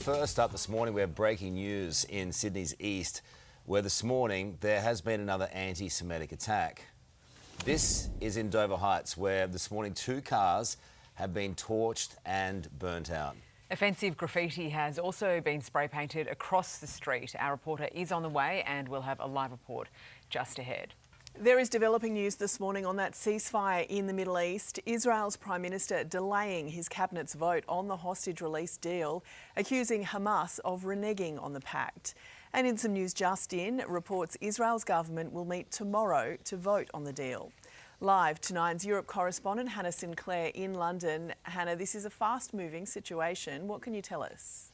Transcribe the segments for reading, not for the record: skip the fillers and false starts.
first up this morning, we have breaking news in Sydney's east, where this morning there has been another anti-Semitic attack. This is in Dover Heights, where this morning 2 cars have been torched and burnt out. Offensive graffiti has also been spray painted across the street. Our reporter is on the way and we'll have a live report just ahead. There is developing news this morning on that ceasefire in the Middle East. Israel's Prime Minister delaying his cabinet's vote on the hostage release deal, accusing Hamas of reneging on the pact. And in some news just in, reports Israel's government will meet tomorrow to vote on the deal. Live to Nine's Europe correspondent Hannah Sinclair in London. Hannah, this is a fast-moving situation. What can you tell us?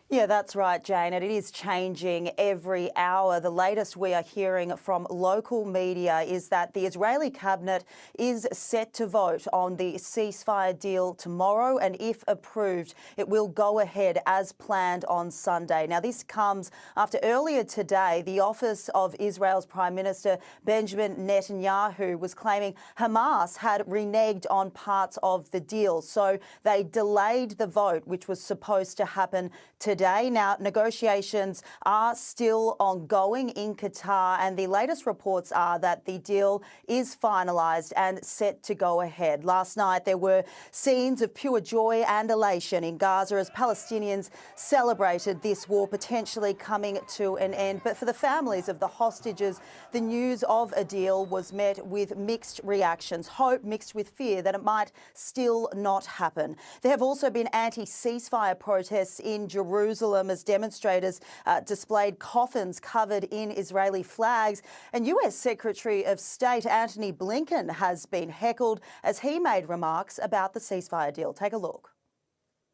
Yeah, that's right, Jane, and it is changing every hour. The latest we are hearing from local media is that the Israeli cabinet is set to vote on the ceasefire deal tomorrow, and if approved, it will go ahead as planned on Sunday. Now, this comes after earlier today, the office of Israel's Prime Minister Benjamin Netanyahu was claiming Hamas had reneged on parts of the deal, so they delayed the vote, which was supposed to happen today. Now, negotiations are still ongoing in Qatar, and the latest reports are that the deal is finalised and set to go ahead. Last night, there were scenes of pure joy and elation in Gaza as Palestinians celebrated this war potentially coming to an end. But for the families of the hostages, the news of a deal was met with mixed reactions, hope mixed with fear that it might still not happen. There have also been anti-ceasefire protests in Jerusalem as demonstrators displayed coffins covered in Israeli flags. And US Secretary of State Antony Blinken has been heckled as he made remarks about the ceasefire deal. Take a look.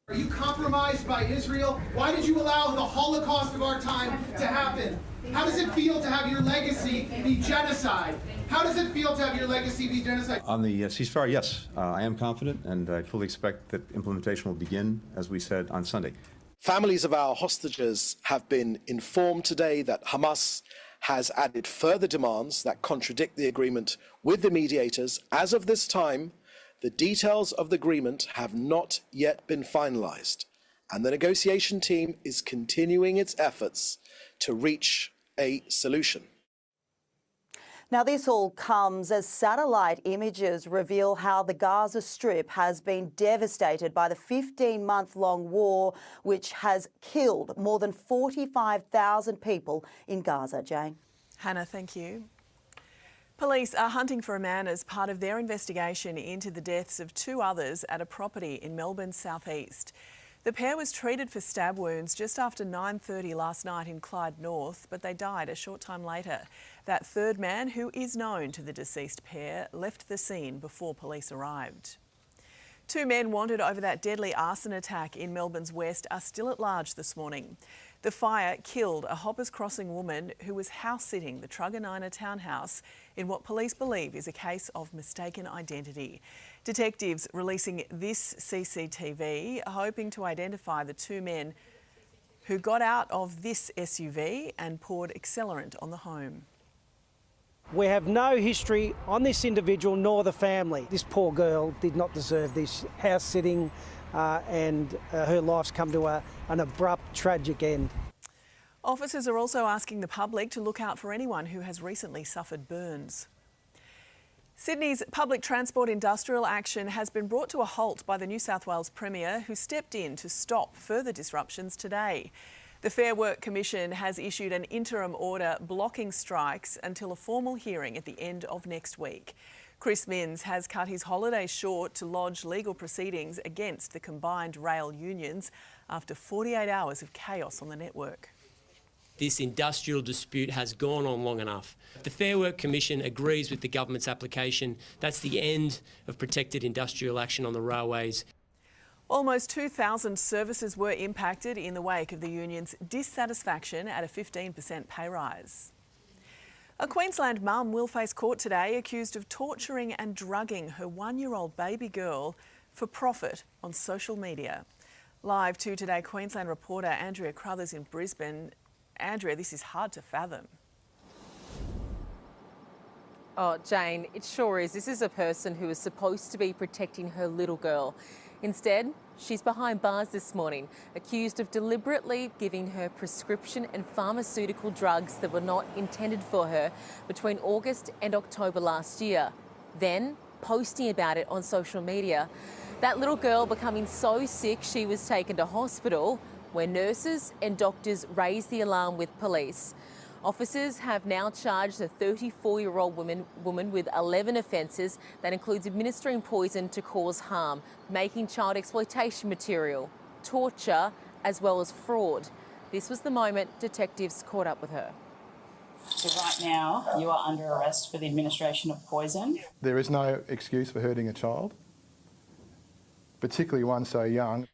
Are you compromised by Israel? Why did you allow the Holocaust of our time to happen? How does it feel to have your legacy be genocide? How does it feel to have your legacy be genocide? On the ceasefire, yes, I am confident, and I fully expect that implementation will begin, as we said, on Sunday. Families of our hostages have been informed today that Hamas has added further demands that contradict the agreement with the mediators. As of this time, the details of the agreement have not yet been finalized, and the negotiation team is continuing its efforts to reach a solution. Now, this all comes as satellite images reveal how the Gaza Strip has been devastated by the 15-month-long war, which has killed more than 45,000 people in Gaza. Jane. Hannah, thank you. Police are hunting for a man as part of their investigation into the deaths of 2 others at a property in Melbourne's southeast. The pair was treated for stab wounds just after 9:30 last night in Clyde North, but they died a short time later. That third man, who is known to the deceased pair, left the scene before police arrived. 2 men wanted over that deadly arson attack in Melbourne's west are still at large this morning. The fire killed a Hoppers Crossing woman who was house-sitting the Truganina townhouse in what police believe is a case of mistaken identity. Detectives releasing this CCTV, hoping to identify the 2 men who got out of this SUV and poured accelerant on the home. We have no history on this individual nor the family. This poor girl did not deserve this house sitting and her life's come to an abrupt, tragic end. Officers are also asking the public to look out for anyone who has recently suffered burns. Sydney's public transport industrial action has been brought to a halt by the New South Wales Premier, who stepped in to stop further disruptions today. The Fair Work Commission has issued an interim order blocking strikes until a formal hearing at the end of next week. Chris Minns has cut his holidays short to lodge legal proceedings against the combined rail unions after 48 hours of chaos on the network. This industrial dispute has gone on long enough. If the Fair Work Commission agrees with the government's application, that's the end of protected industrial action on the railways. Almost 2,000 services were impacted in the wake of the union's dissatisfaction at a 15% pay rise. A Queensland mum will face court today accused of torturing and drugging her 1-year-old baby girl for profit on social media. Live to Today Queensland reporter Andrea Crothers in Brisbane. Andrea, this is hard to fathom. Oh, Jane, it sure is. This is a person who is supposed to be protecting her little girl. Instead, She's behind bars this morning, accused of deliberately giving her prescription and pharmaceutical drugs that were not intended for her between August and October last year. Then posting about it on social media. That little girl becoming so sick she was taken to hospital, where nurses and doctors raised the alarm with police. Officers have now charged a 34-year-old woman with 11 offences. That includes administering poison to cause harm, making child exploitation material, torture, as well as fraud. This was the moment detectives caught up with her. So right now, you are under arrest for the administration of poison. There is no excuse for hurting a child, particularly one so young.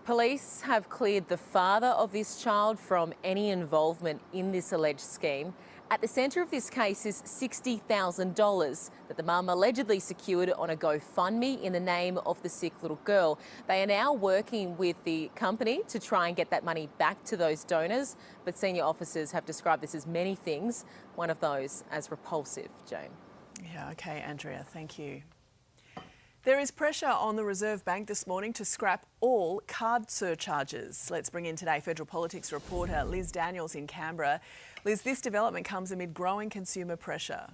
Police have cleared the father of this child from any involvement in this alleged scheme. At the centre of this case is $60,000 that the mum allegedly secured on a GoFundMe in the name of the sick little girl. They are now working with the company to try and get that money back to those donors, but senior officers have described this as many things, one of those as repulsive. Jane. Yeah, OK, Andrea, thank you. There is pressure on the Reserve Bank this morning to scrap all card surcharges. Let's bring in today Federal Politics reporter Liz Daniels in Canberra. Liz, this development comes amid growing consumer pressure.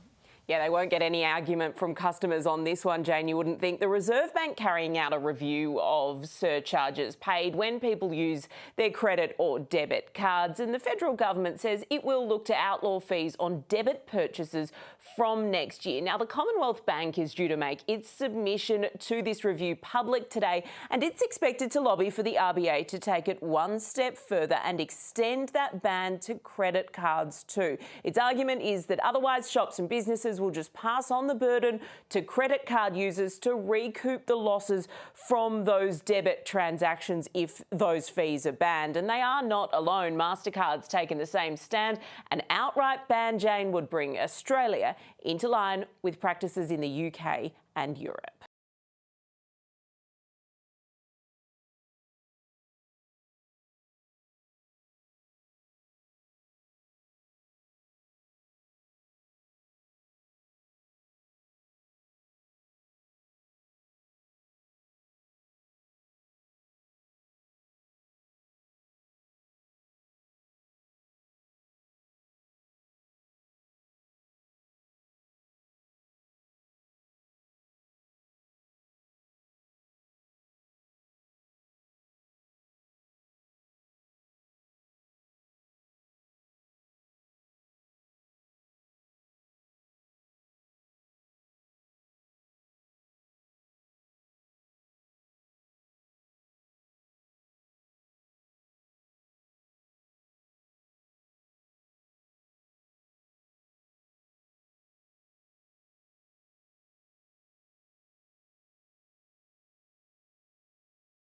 Yeah, they won't get any argument from customers on this one, Jane. You wouldn't think. The Reserve Bank carrying out a review of surcharges paid when people use their credit or debit cards. And the federal government says it will look to outlaw fees on debit purchases from next year. Now, the Commonwealth Bank is due to make its submission to this review public today, and it's expected to lobby for the RBA to take it one step further and extend that ban to credit cards too. Its argument is that otherwise shops and businesses will just pass on the burden to credit card users to recoup the losses from those debit transactions if those fees are banned. And they are not alone. MasterCard's taken the same stand. An outright ban, Jane, would bring Australia into line with practices in the UK and Europe.